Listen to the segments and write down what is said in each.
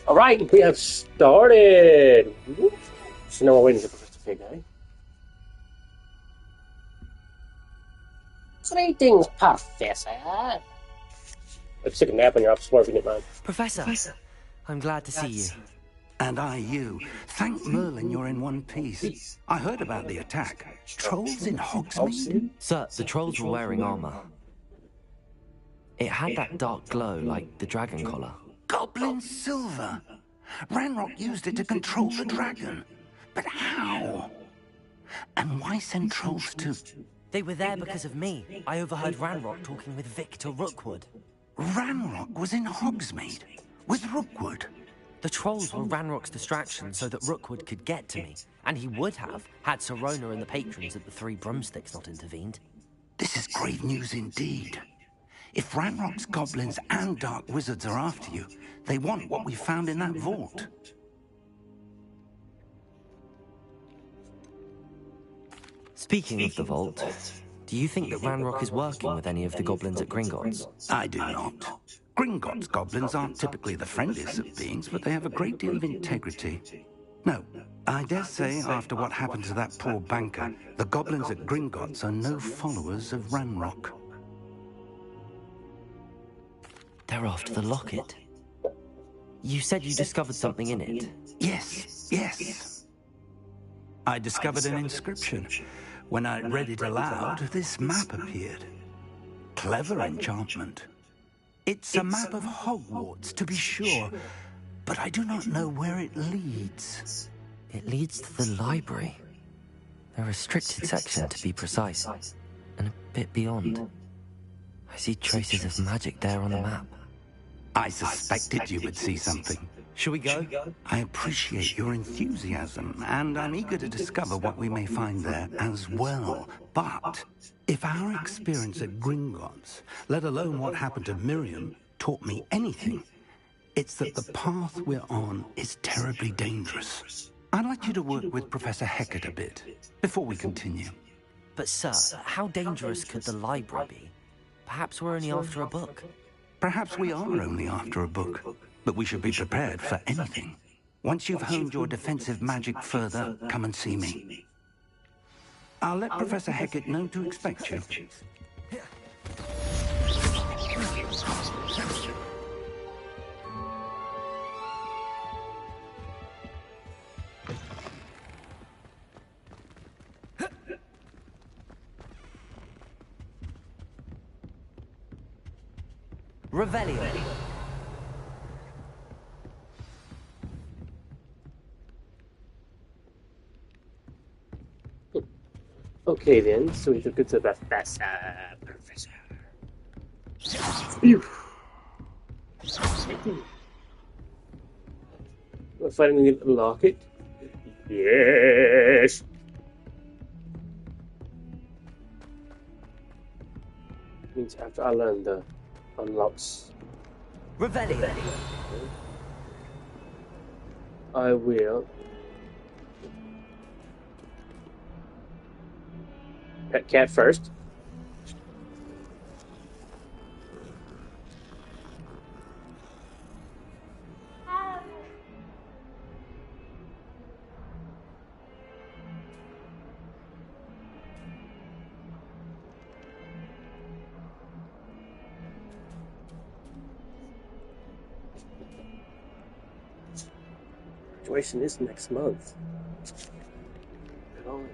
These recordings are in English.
Alright, we have started! So now we're waiting for Professor Fig, eh? Greetings, Professor. I just took a nap on your office floor if you didn't mind. Professor, I'm glad to see you. And I you. Thank Merlin you're in one piece. I heard about the attack. Trolls in Hogsmeade? Sir, the trolls were wearing armor. It had that dark glow like the dragon collar. Goblin silver! Ranrock used it to control the dragon. But how? And why send trolls to... They were there because of me. I overheard Ranrock talking with Victor Rookwood. Ranrock was in Hogsmeade? With Rookwood? The trolls were Ranrock's distraction so that Rookwood could get to me. And he would have, had Sirona and the patrons at the Three Broomsticks not intervened. This is grave news indeed. If Ranrock's goblins and dark wizards are after you, they want what we found in that vault. Speaking of the vault, do you think that Ranrock is working with any of the goblins at Gringotts? I do not. Gringotts goblins aren't typically the friendliest of beings, but they have a great deal of integrity. No, I dare say after what happened to that poor banker, the goblins at Gringotts are no followers of Ranrock. They're after the locket. You said you discovered something in it. Yes. I discovered an inscription. When I read it aloud, this map appeared. Clever enchantment. It's a map of Hogwarts, to be sure, but I do not know where it leads. It leads to the library. A restricted section, to be precise, and a bit beyond. I see traces of magic there on the map. I suspected you would see something. Shall we go? I appreciate your enthusiasm, and I'm eager to discover what we may find there as well. But if our experience at Gringotts, let alone what happened to Miriam, taught me anything, it's that the path we're on is terribly dangerous. I'd like you to work with Professor Hecat a bit, before we continue. But sir, how dangerous could the library be? Perhaps we're only after a book. Perhaps we are only after a book, but we should be prepared for anything. Once you've honed your defensive magic further, come and see me. I'll let Professor Hecat know to expect you. Revelio. Okay then, so we took it to the Professor. We're finally get the locket. Yes! Means after I learn the unlocks. Revelio. I will. Pet cat first. Graduation is next month. Good on.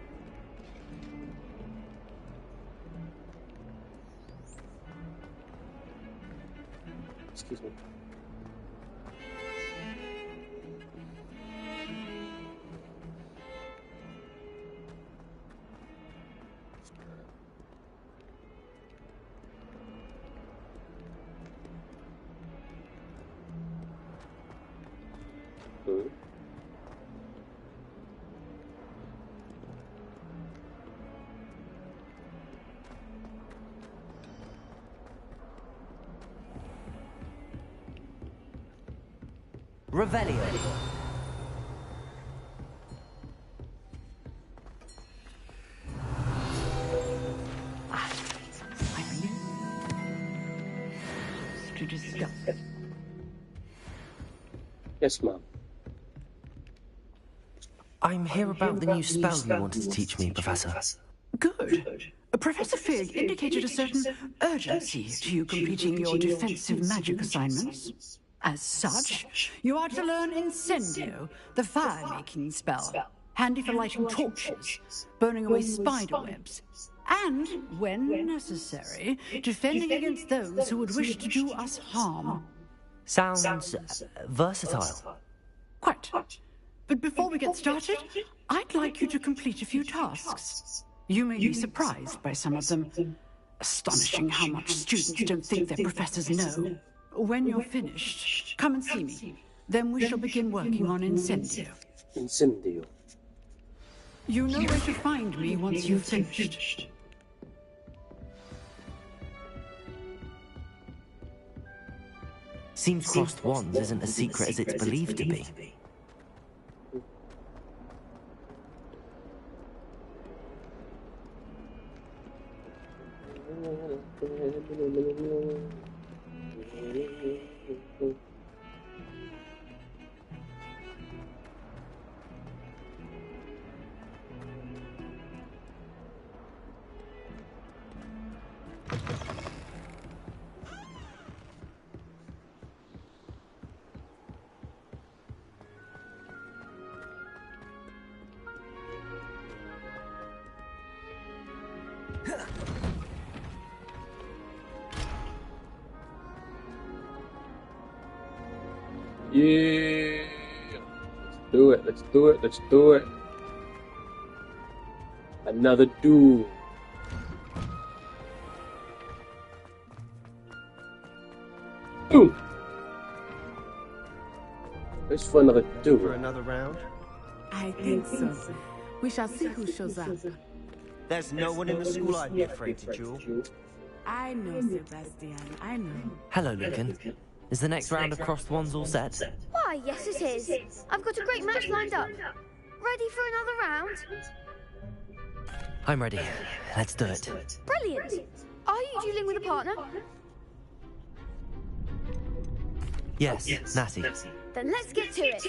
Excuse me. Revelio. To discuss. Yes, Mom. I'm here about the new spell you wanted to teach me, Professor. Good. Professor Fig indicated a certain urgency to you completing your defensive magic assignments. As such, you are to learn Incendio, the fire-making spell, handy for lighting torches, burning away spider webs, and, when necessary, defending against those who would wish to do us harm. Sounds versatile. Quite. But before we get started, I'd like you to complete a few tasks. You may be surprised by some of them. Astonishing how much students don't think their professors know. When you're finished, come and see me. Then we shall begin working on Incendio. Incendio. You know where to find me once you've finished. Seems crossed wands isn't as secret as it's believed to be. Yeah. Let's do it. Let's do it. Let's do it. Another duel. Boom. Let's for another duel. For another round? I think so. We shall see who shows up. There's no one in the school I'd be afraid to duel. I know, Sebastian. I know. Hello, Lucan. Is the next round of crossed wands all set? Why, yes it is. I've got a great match lined up. Ready for another round? I'm ready. Let's do it. Brilliant. Are you dueling with a partner? Yes, Natty. Then let's get to it.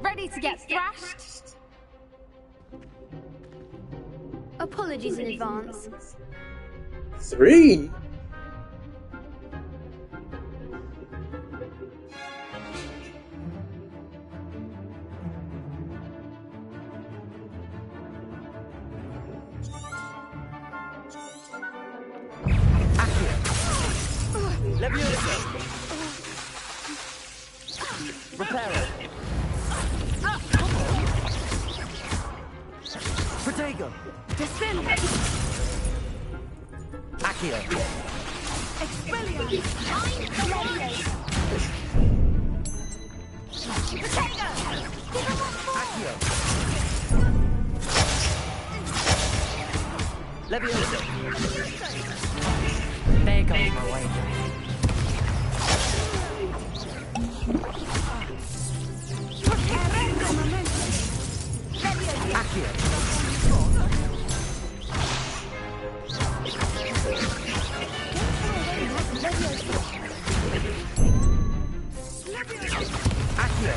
Ready to get thrashed? Apologies in advance. 3? Leviosa! Reparo! Protego! Descend! Accio! Expelliarmus! Accio! Leviosa! There goes my way. Accio! Accio!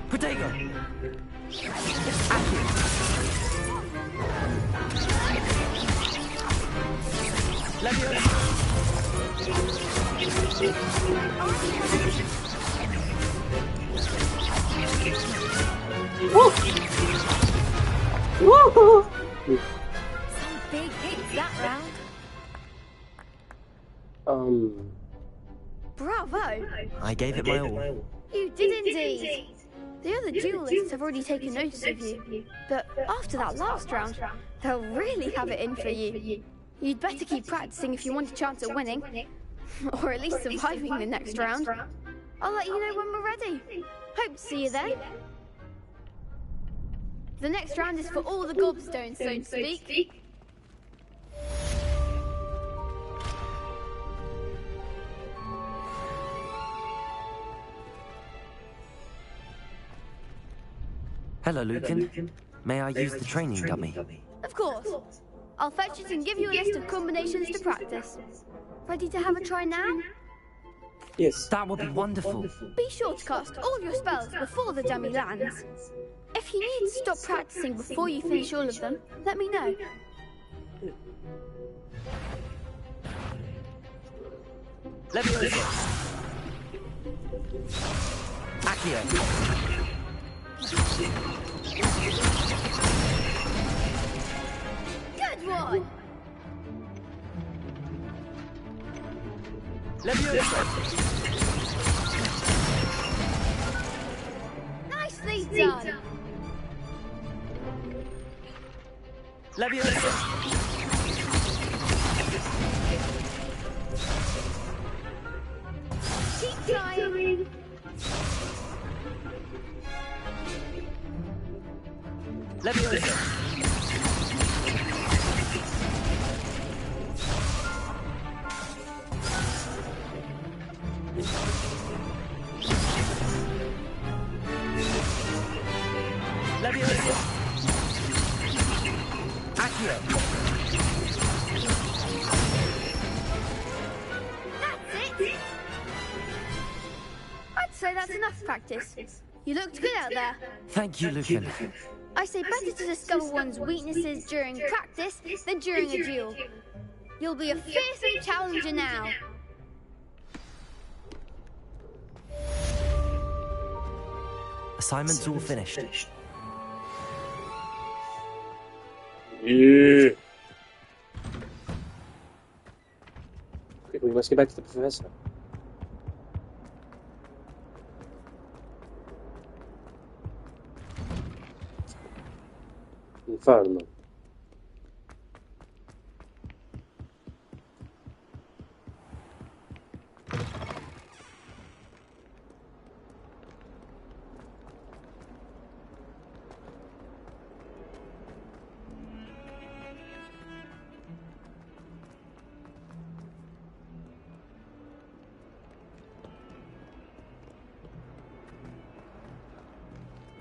Protego! Accio! Leviosa! Some big hits that round. Bravo! I gave it my all. You did indeed. The other duelists have already taken notice of you, but after that last round, they'll really have it in for you. You'd better keep practicing if you want a chance at winning, or at least surviving the next round. I'll let you know when we're ready. Hope to see you then. The next round is for all the gobstones, so to speak. Hello, Lucan. May I use the training dummy? Of course. I'll fetch it and give you a list of combinations to practice. Ready to have a try now? Yes. That would be wonderful. Be sure to cast all your spells before the dummy lands. If you need to stop practicing before you finish all of them, let me know. Leviosa. Achat. Good one! Leviosa. Nicely done! Leviosa. Keep trying! Leviosa. Leviosa. Achat. That's it! I'd say that's enough practice. You looked good out there. Thank you, Lucan. I say better to discover one's weaknesses during practice than during a duel. You'll be a fearsome challenger now. Assignment's all finished. Yeah. Quick, we must get back to the professor. Inferno.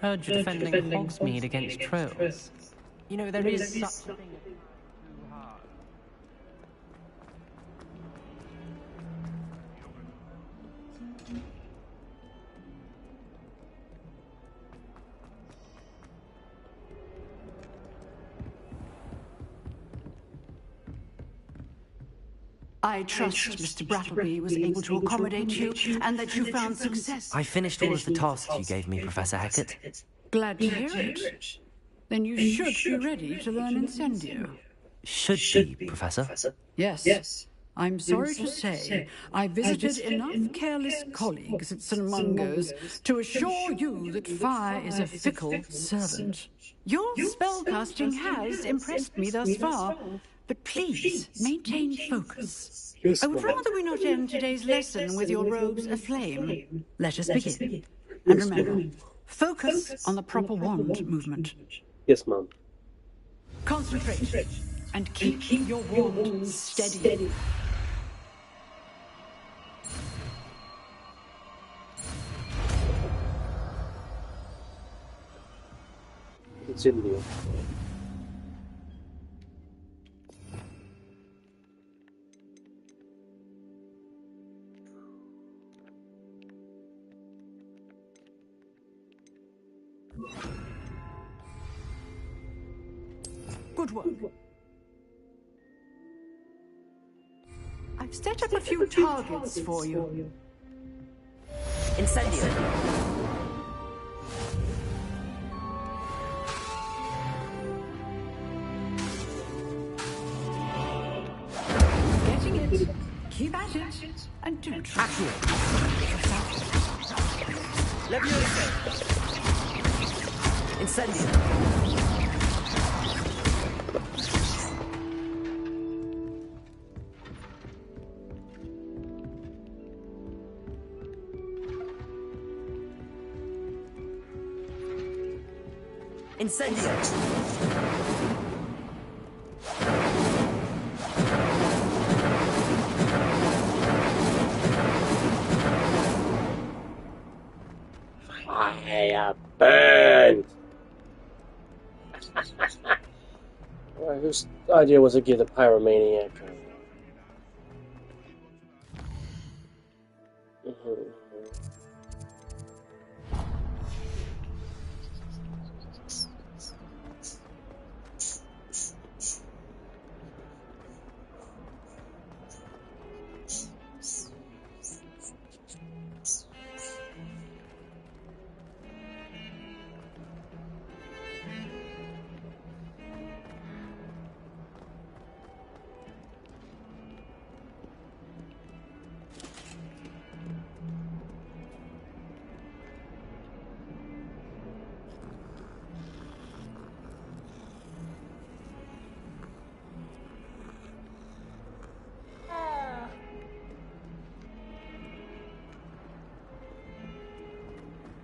Heard you're defending Hogsmeade against trolls. You know, there is such a thing as too hard. I trust Mr. Brattleby was able to accommodate you and that you found success. I finished all of the tasks you gave me, Professor Hackett. Glad to hear it. Then you should be ready to learn Incendio. Should be, Professor. Yes. I'm sorry to say, I visited enough careless colleagues at St. Mungo's to assure you that fire is a fickle servant. Your spellcasting has impressed me thus far, but please maintain focus. I would rather we not end today's lesson with your robes aflame. Let us begin. And remember, focus on the proper wand movement. Yes, Mom. Concentrate and keep your wand steady. Incendio. Good work. I've set up a few targets for you. Incendio. Getting it. Keep at it. And do try. Leviosa. Incendio. Incendio. Fire burn! Alright, whose idea was to give the pyromaniac?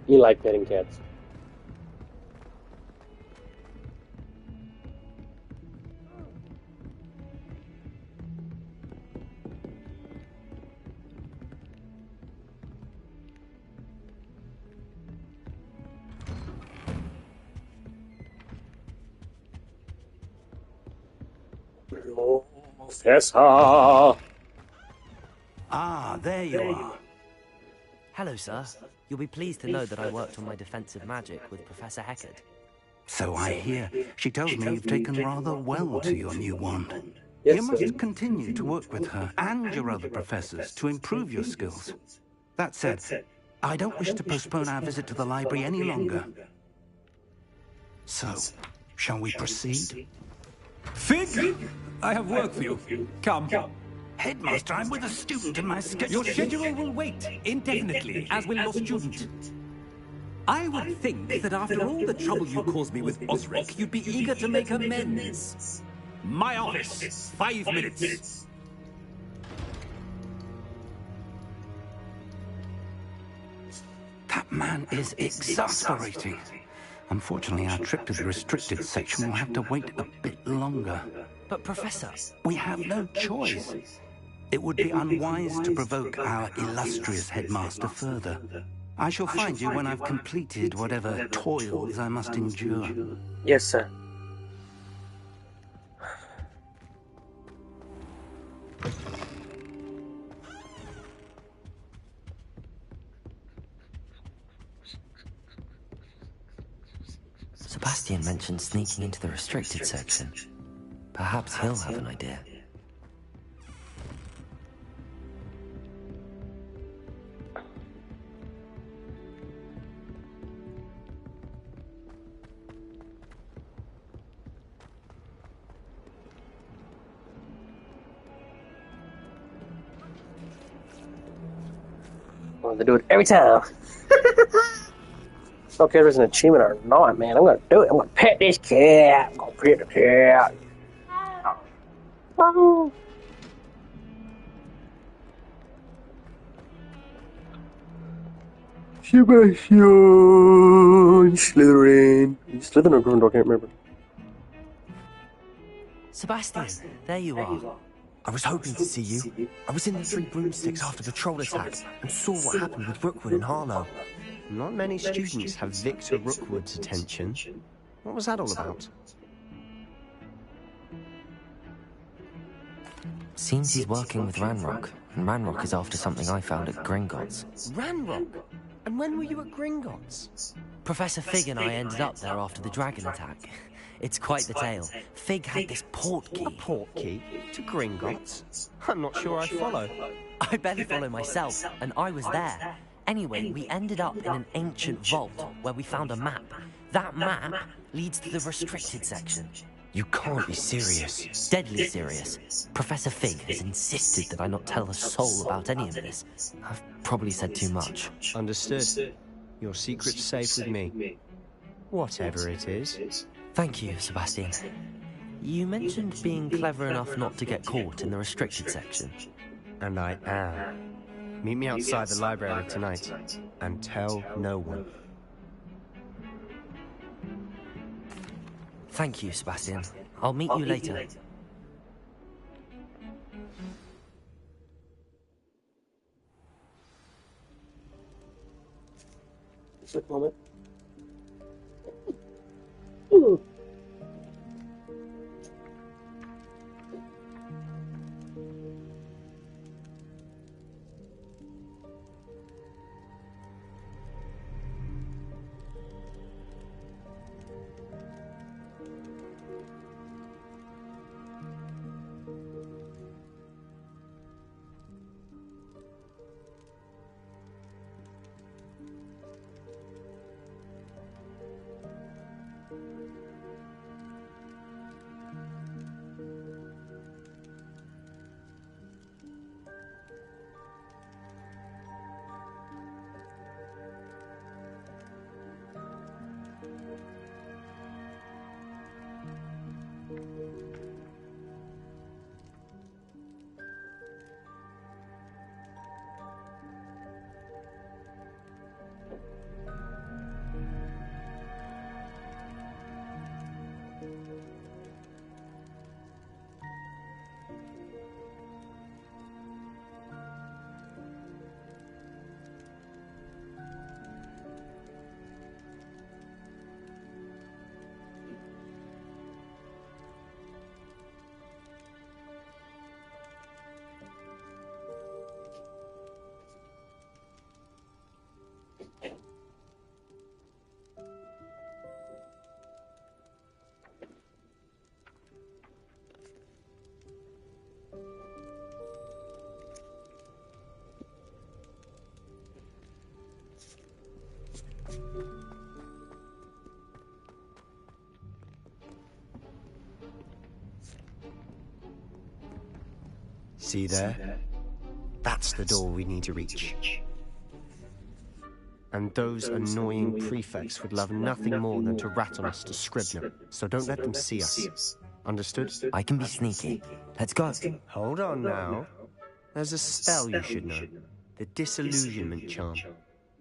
You like petting cats. Professor! Ah, there you are. Hello, sir. You'll be pleased to know that I worked on my defensive magic with Professor Heckard. So I hear. She tells me you've taken rather well to your new wand. Yes, You sir. must continue to work with her and your other professors to improve your skills. That said, I don't wish to postpone our visit to the library any longer. So, shall we proceed? Fig, I have work for you. Come. Headmaster, I'm with a student and my schedule... Your schedule will wait indefinitely, as will your student. I would think that after all the trouble you caused me with Osric, you'd be eager to make amends. My office, 5 minutes. That man is exasperating. Unfortunately, our trip to the restricted section will have to wait a bit longer. But, Professor... We have no choice. It would be unwise to provoke our illustrious headmaster further. I shall find you when I've completed whatever toils I must endure. Yes, sir. Sebastian mentioned sneaking into the restricted section. Perhaps he'll have an idea. I want to do it every time. Okay, if there's an achievement or not, man, I'm gonna do it. I'm gonna pet this cat. I'm gonna pet the cat. Oh. Sebastian Slytherin. Slytherin or Gryffindor, I can't remember. Sebastian, there you are. I was hoping to see you. I was in the Three Broomsticks after the troll attack and saw what happened with Rookwood and Harlow. Not many students have Victor Rookwood's attention. What was that all about? Seems he's working with Ranrock, and Ranrock is after something I found at Gringotts. Ranrock? And when were you at Gringotts? Professor Fig and I ended up there after the dragon attack. It's quite the tale. Fig had this port key. A port key? To Gringotts? I'm not sure I follow. I better follow myself, and I was there. Anyway, we ended up in an ancient vault where we found a map. That map leads to the restricted section. You can't be serious. Deadly serious. Professor Fig has insisted that I not tell a soul about any of this. I've probably said too much. Understood. Your secret's safe with me. Whatever it is. Thank you, Sebastian. You mentioned being clever enough not to get caught in the restricted section. And I am. Meet me outside the library tonight, and tell no one. Thank you, Sebastian. I'll meet you later. Just a moment. Ooh. See there? That's the door we need to reach. And those annoying prefects would love nothing more than to rat on us to Scribner, so don't let them see us. Understood? I can be sneaky. Let's go. Hold on now. There's a spell you should know. The disillusionment charm.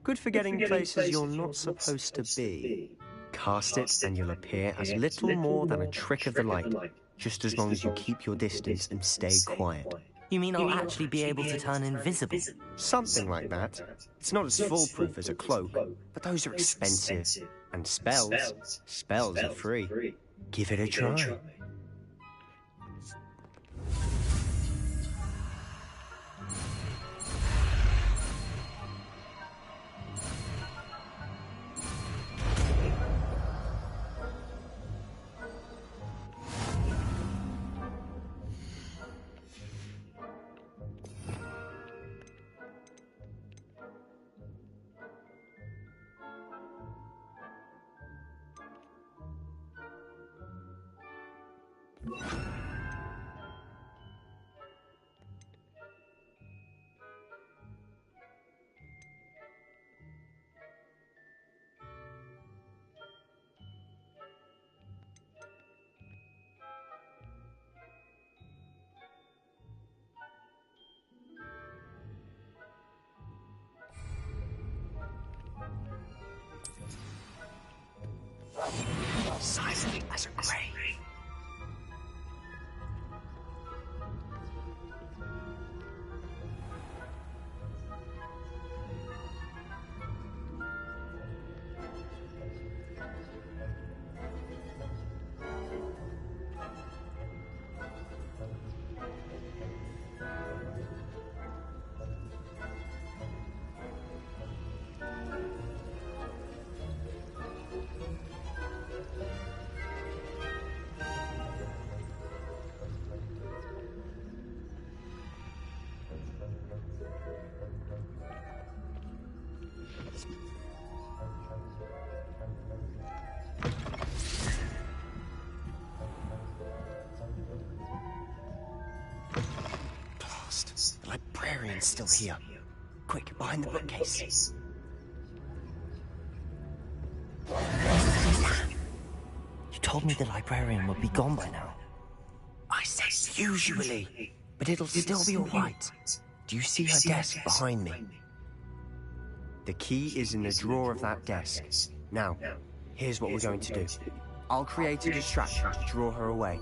Good for getting places you're not supposed to be. Cast it and you'll appear as little more than a trick of the light, just as long as you keep your distance and stay quiet. You mean I'll actually be able to turn invisible? Something like that. It's not as foolproof as a cloak, but those are expensive. And spells are free. Give it a try. Silent as a grave. The librarian's still here. Quick, behind the bookcase. You told me the librarian would be gone by now. I said usually, but it'll still be alright. Do you see her desk behind me? The key is in the drawer of that desk. Now, here's what we're going to do. I'll create a distraction to draw her away.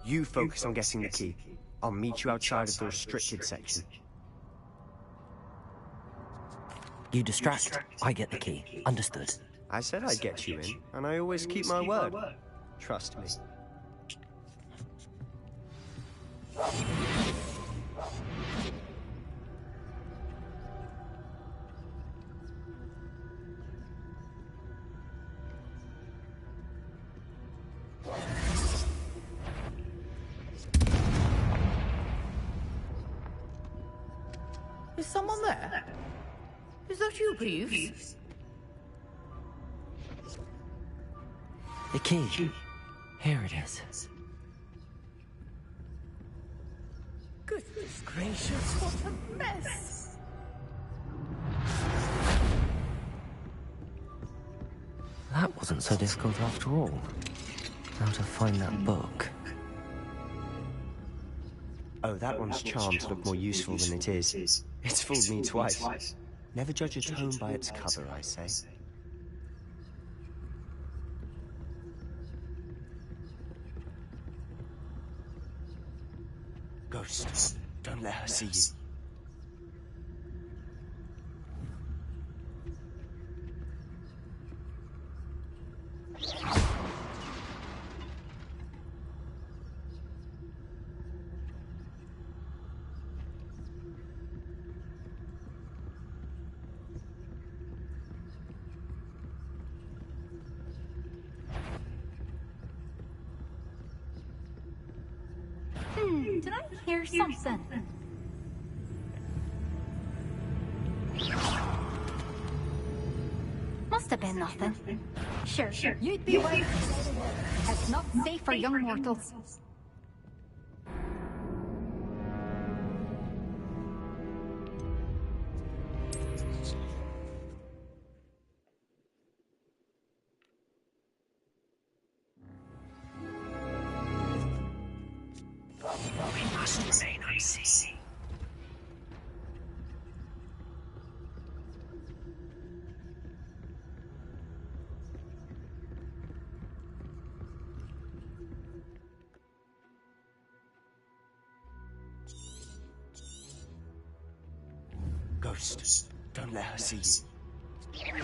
You focus on getting the key. I'll meet you outside of the restricted section. You distract, I get the key. Understood. I said I'd get you in, and I always keep my word. Trust me. Is someone there? Is that you, Peeves? The key. Here it is. Goodness gracious, what a mess! That wasn't so difficult after all. How to find that book. Oh, that one's charmed to look more useful than it is. It's fooled me twice. Never judge a tome by its cover, I say. Ghost, don't let her see you. Did I hear something? Must have been nothing. Sure, you'd be right. It's not safe for young mortals. We must remain unseen. Ghost, don't let her see you.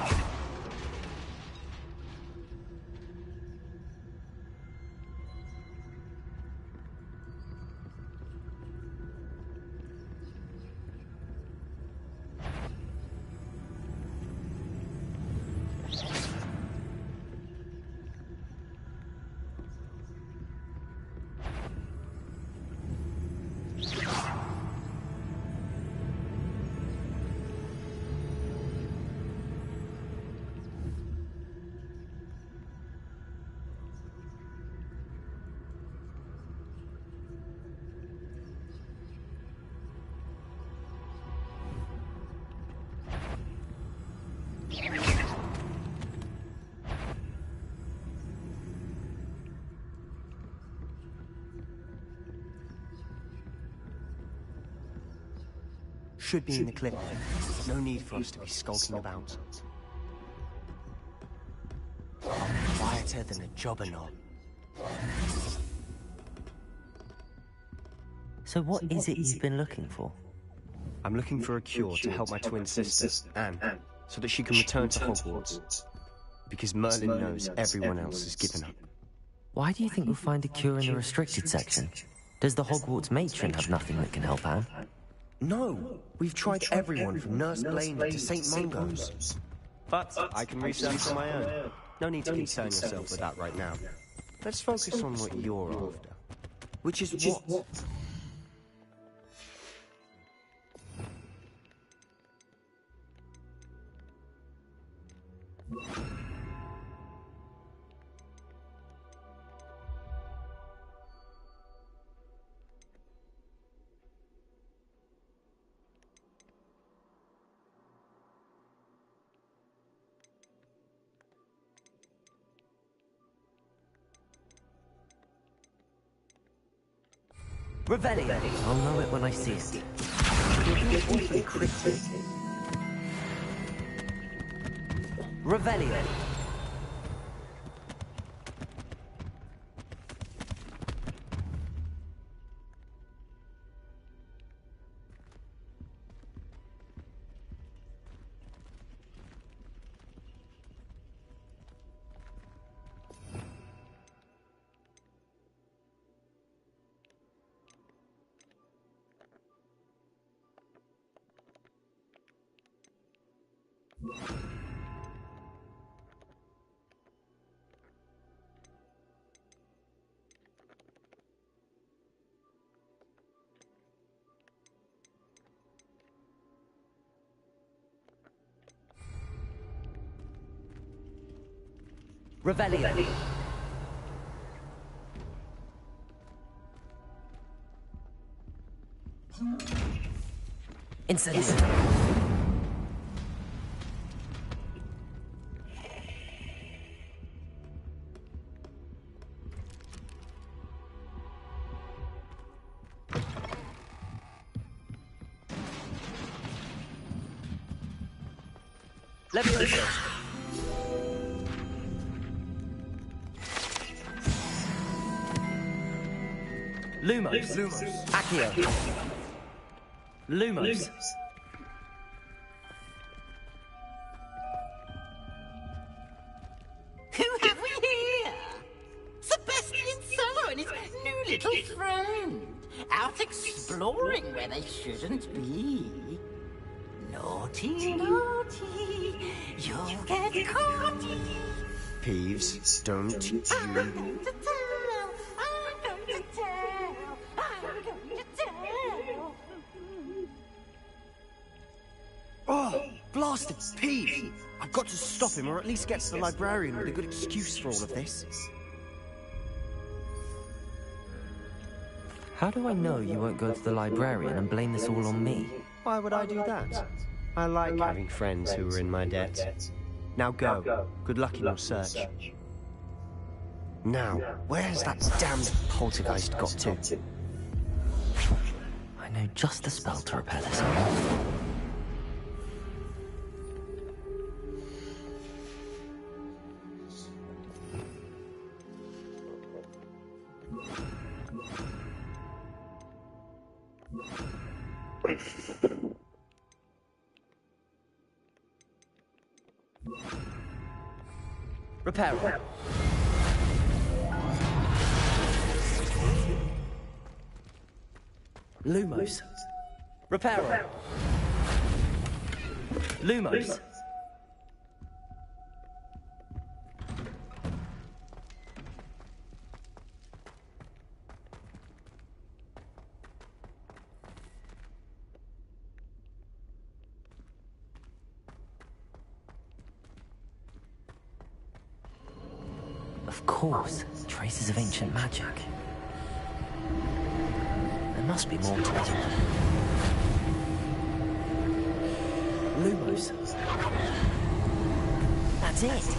Should be in the clip. No need for us to be skulking about. Quieter than a jobberknob. So what is it you've been looking for? I'm looking for a cure to help my twin sister, Anne, so that she can return to Hogwarts. Because Merlin knows everyone else has given up. Why do you think we'll find a cure in the restricted section? Does the Hogwarts matron have nothing that can help Anne? No, we've tried everyone from Nurse Blaine to St. Mungo's. But I can research on my own. No need to concern yourself with that right now. Let's focus on what you're after. Which is what? Revelio! I'll know it when I see it. Awfully cryptic. Revelio! Revelio! Incendio! Leviosa! Lumos! Accio! Lumos! Who have we here? Sebastian Cello and his new little friend. Out exploring where they shouldn't be. Naughty, naughty, you'll get caught. Peeves, don't you... I'm going to tell, I'm going to tell, I'm going to tell. Oh, blasted Peeves! I I've got to stop him, or at least get to the librarian with a good excuse for all of this. How do I know you won't go to the librarian and blame this all on me? Why would I do that? I like having friends who are in my debt. Now go. Good luck in your search. Now, where's that damned poltergeist got to? I know just the spell to repair this. Repair. Lumos. Repair. Lumos. Of course, traces of ancient magic. There must be more to it. Lumos. That's it.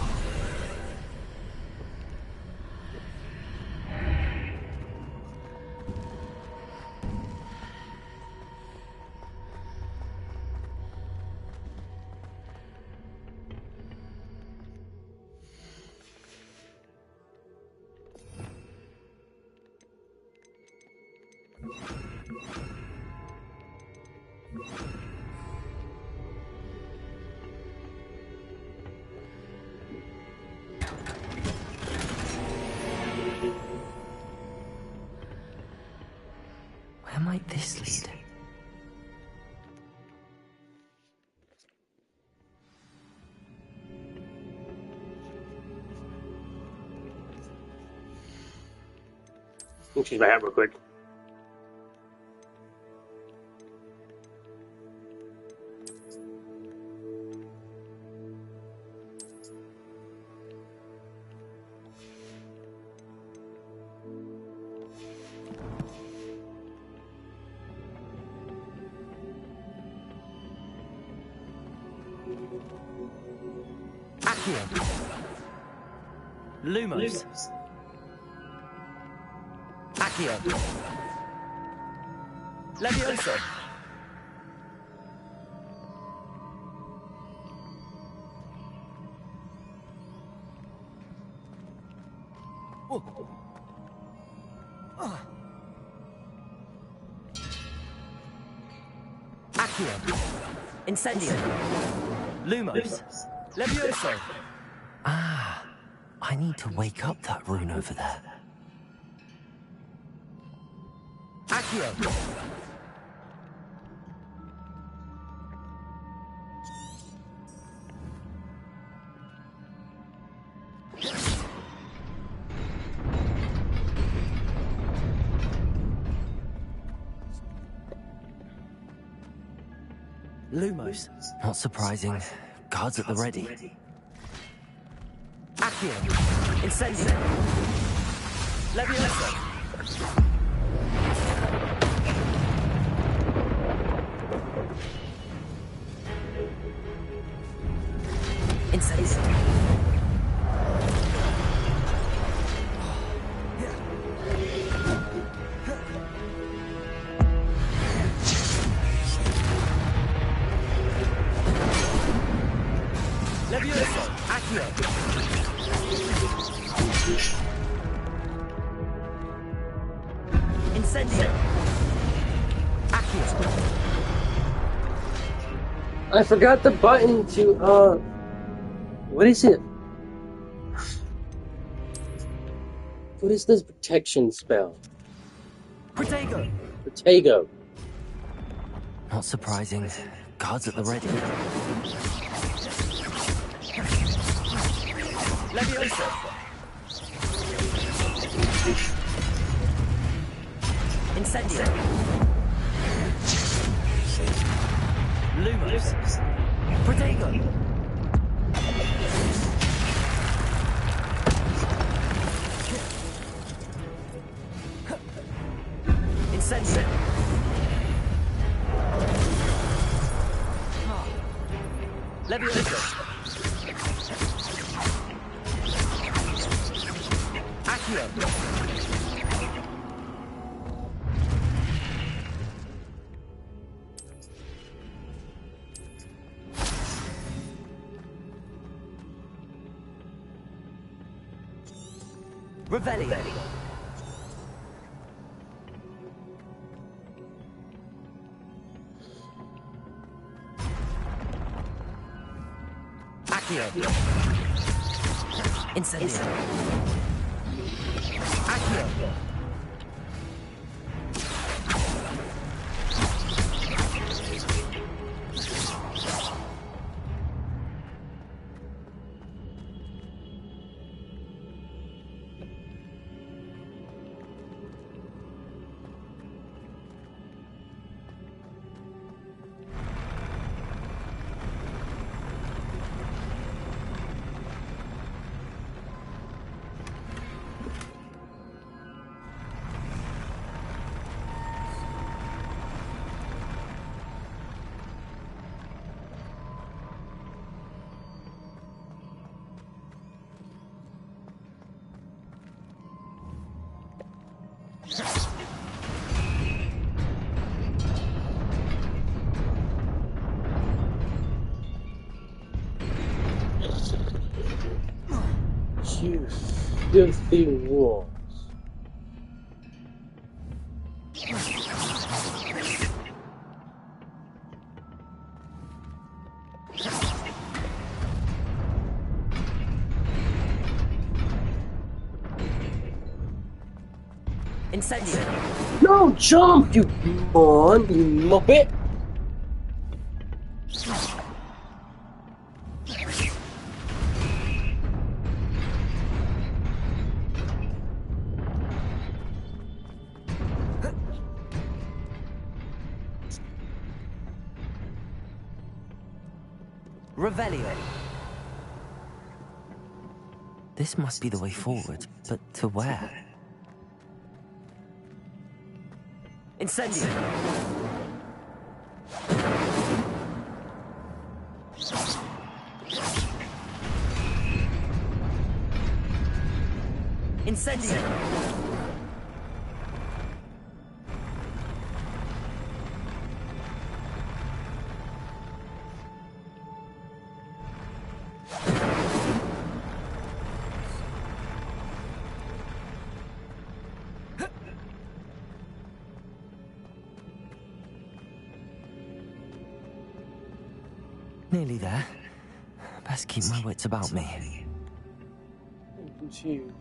Where might this lead? Let me change my hat real quick. Achat. Lumos. Achat. Levioso. Achat. Incendio. Lumos. Levioso. Ah, I need to wake up that rune over there. Achat. Lumos. Not surprising. Guards at the ready. Achat. Incendio. Levioso. Incendio. Levioso. Achat. Incendio. Achat. I forgot the button to, what is it? What is this protection spell? Protego. Protego. Not surprising. Guards at the ready. Levioso. Incendio. Lumos. Protego. Accio. Revelio. Accio. Incendio. Accio. You filthy wolves. Incendio. No, jump, you moron, you muppet! Revelio. This must be the way forward, but to where? Incendio. Incendio. Nearly there. Best keep my wits about me. I'm confused.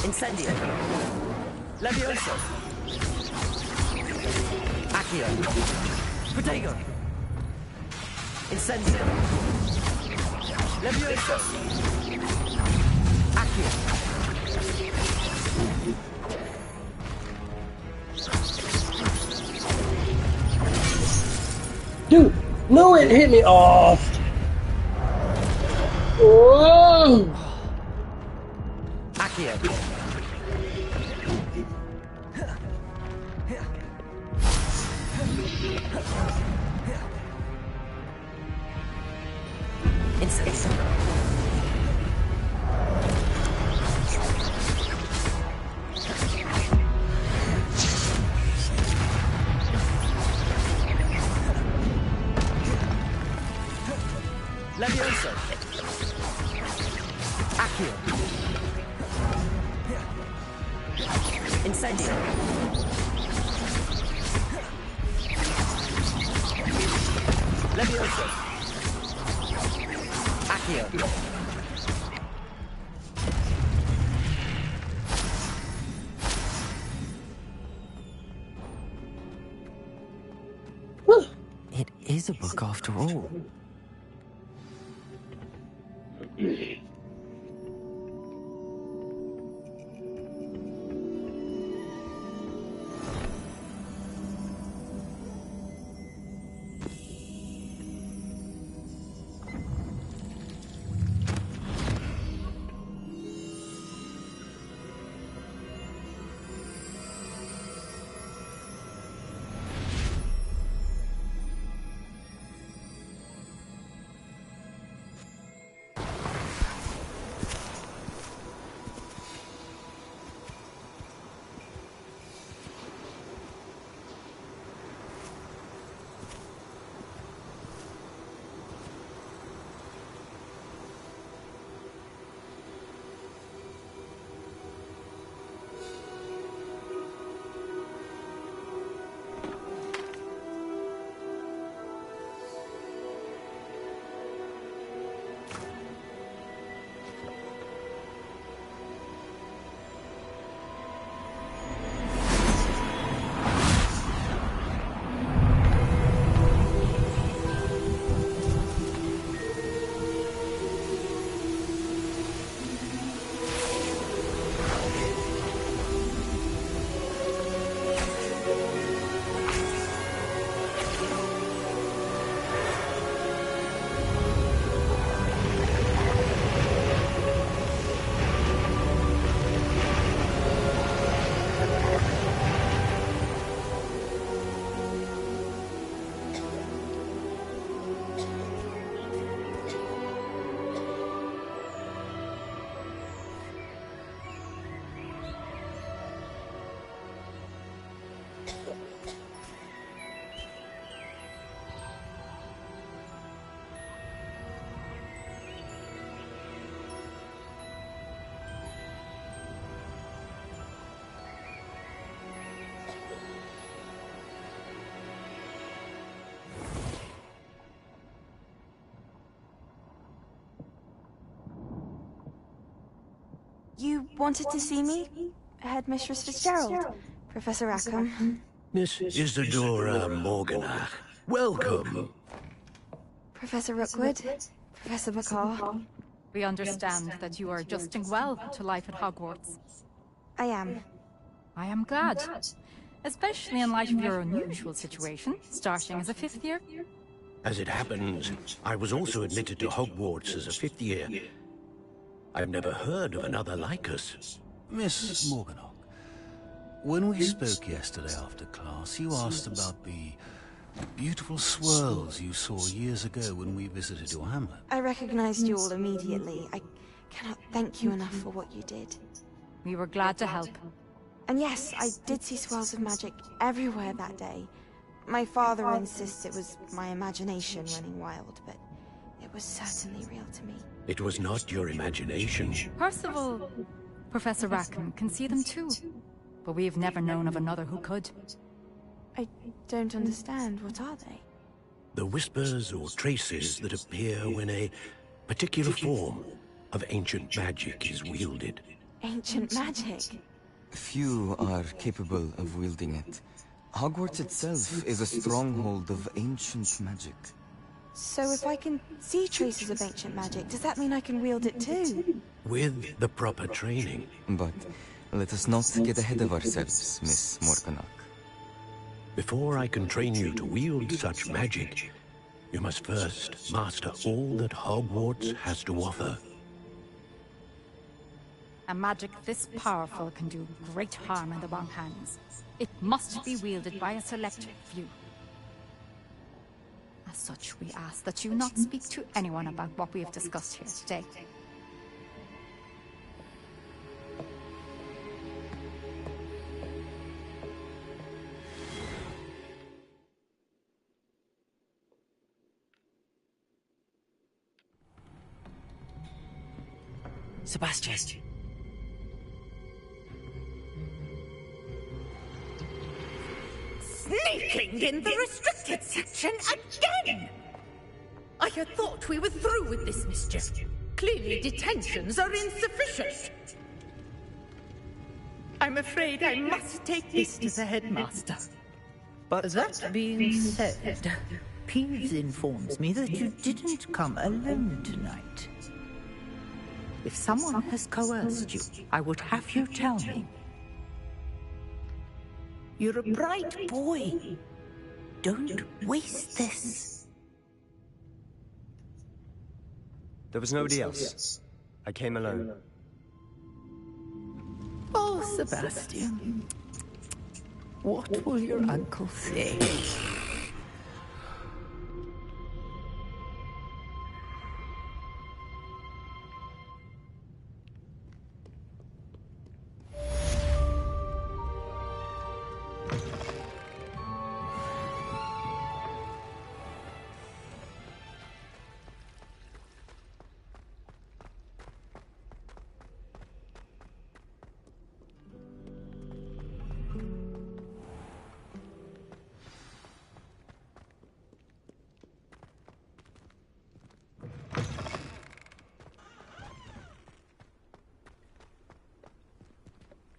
Incendio. Levioso. Accio. Protego. Incendio. Levioso. Accio. Dude, no, it hit me off. Whoa! Accio. Incendio. Levioso. Accio. Incendio. Levioso. Accio. It is a book after all. You wanted to see me? Headmistress Fitzgerald? Professor Rackham? Miss Isadora Morganach, welcome. Professor Rookwood? Professor McCaw? We understand that you are adjusting well to life at Hogwarts. I am. I am glad. Especially in light of your unusual situation, starting as a 5th year. As it happens, I was also admitted to Hogwarts as a 5th year. I've never heard of another like us. Miss Morganach, when we spoke yesterday after class, you asked about the beautiful swirls you saw years ago when we visited your hamlet. I recognized you all immediately. I cannot thank you enough for what you did. We were glad to help. And yes, I did see swirls of magic everywhere that day. My father insists it was my imagination running wild, but it was certainly real to me. It was not your imagination. Percival, Professor Rackham can see them too. But we've never known of another who could. I don't understand. What are they? The whispers or traces that appear when a particular form of ancient magic is wielded. ancient magic. Few are capable of wielding it. Hogwarts itself is a stronghold of ancient magic. So if I can see traces of ancient magic, does that mean I can wield it too? With the proper training. But let us not get ahead of ourselves, Miss Morganach. Before I can train you to wield such magic, you must first master all that Hogwarts has to offer. A magic this powerful can do great harm in the wrong hands. It must be wielded by a select few. As such, we ask that you not speak to anyone about what we have discussed here today. Sebastian. Sneaking in the restricted section again! I had thought we were through with this mischief. Clearly detentions are insufficient. I'm afraid I must take this to the headmaster. But that being said, Peeves informs me that you didn't come alone tonight. If someone has coerced you, I would have you tell me. You're a bright boy. Don't waste this. There was nobody else. I came alone. Oh, Sebastian. What will your uncle say?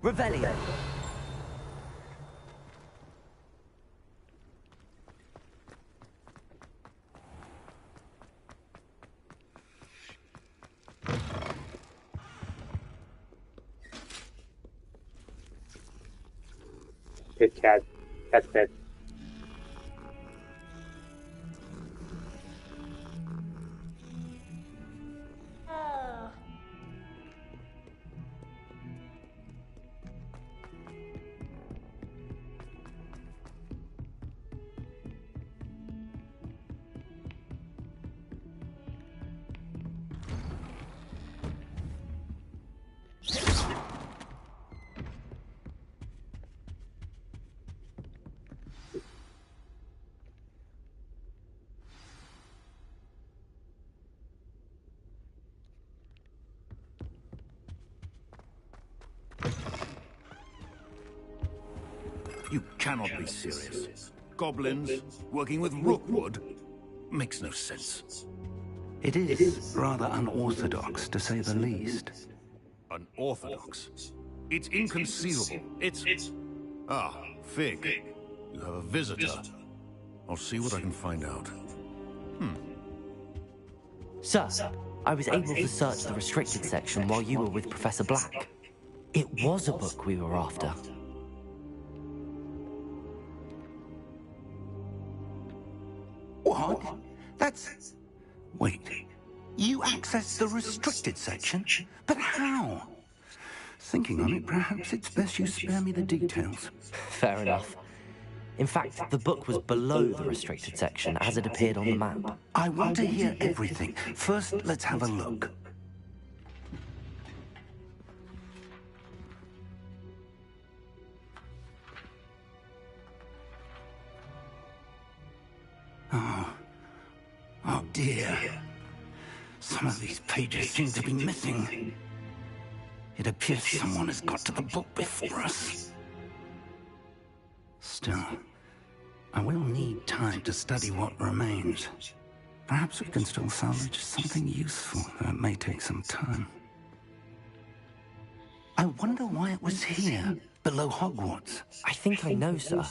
Revelio. Pit cat. Cat's pit. You cannot be serious. Goblins working with Rookwood makes no sense. It is rather unorthodox, to say the least. Unorthodox? It's inconceivable. It's... Ah, Fig. You have a visitor. I'll see what I can find out. Sir, I was able to search the restricted section while you were with Professor Black. It was a book we were after. What? That's... Wait. You accessed the restricted section? But how? Thinking on it, perhaps it's best you spare me the details. Fair enough. In fact, the book was below the restricted section as it appeared on the map. I want to hear everything. First, let's have a look. Oh dear. Some of these pages seem to be missing. It appears someone has got to the book before us. Still, I will need time to study what remains. Perhaps we can still salvage something useful, though it may take some time. I wonder why it was here, below Hogwarts. I think I know, sir.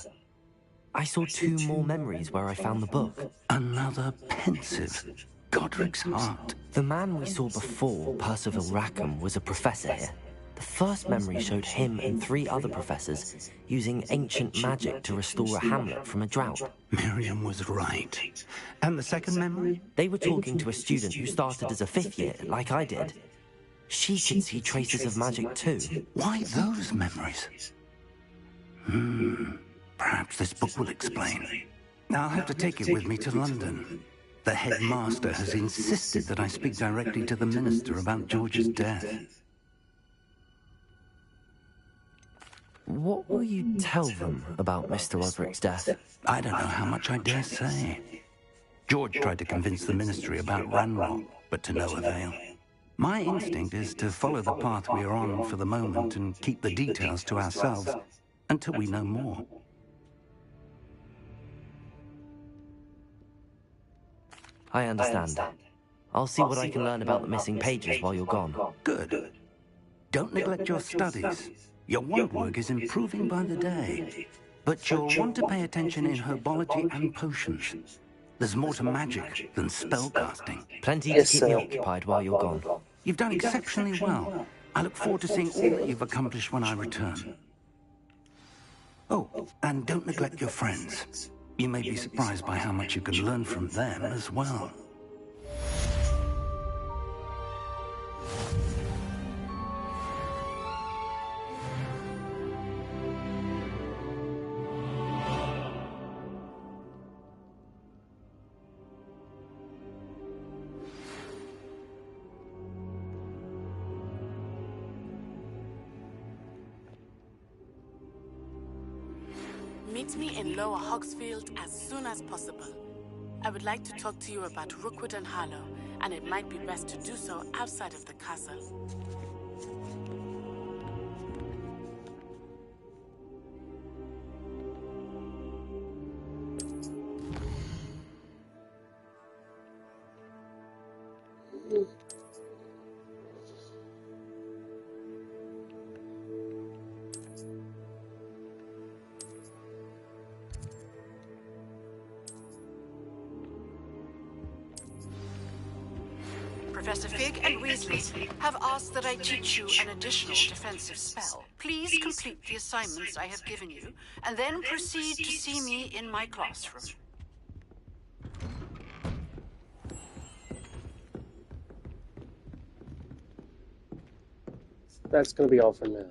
I saw 2 more memories where I found the book. Another pensive. Godric's heart. The man we saw before, Percival Rackham, was a professor here. The first memory showed him and 3 other professors using ancient magic to restore a hamlet from a drought. Miriam was right. And the second memory? They were talking to a student who started as a 5th year, like I did. She could see traces of magic too. Why those memories? Perhaps this book will explain. I'll have to take it with me to London. The headmaster has insisted that I speak directly to the minister about George's death. What will you tell them about Mr. Osric's death? I don't know how much I dare say. George tried to convince the ministry about Ranrock, but to no avail. My instinct is to follow the path we are on for the moment and keep the details to ourselves until we know more. I understand. I'll see what I can learn about the missing pages while you're gone. Good. Don't neglect your studies. Your wand work is improving by the day. But you'll want to pay attention in herbology and potions. There's more to magic than spellcasting. Plenty to keep me occupied while you're gone. You've done exceptionally well. I look forward to seeing all that you've accomplished when I return. Oh, and don't neglect your friends. You may be surprised by how much you can learn from them as well. Meet me in Lower Hogsfield as soon as possible. I would like to talk to you about Rookwood and Harlow, and it might be best to do so outside of the castle. Professor Fig and Weasley have asked that I teach you an additional defensive spell. Please complete the assignments I have given you, and then proceed to see me in my classroom. That's going to be all for now.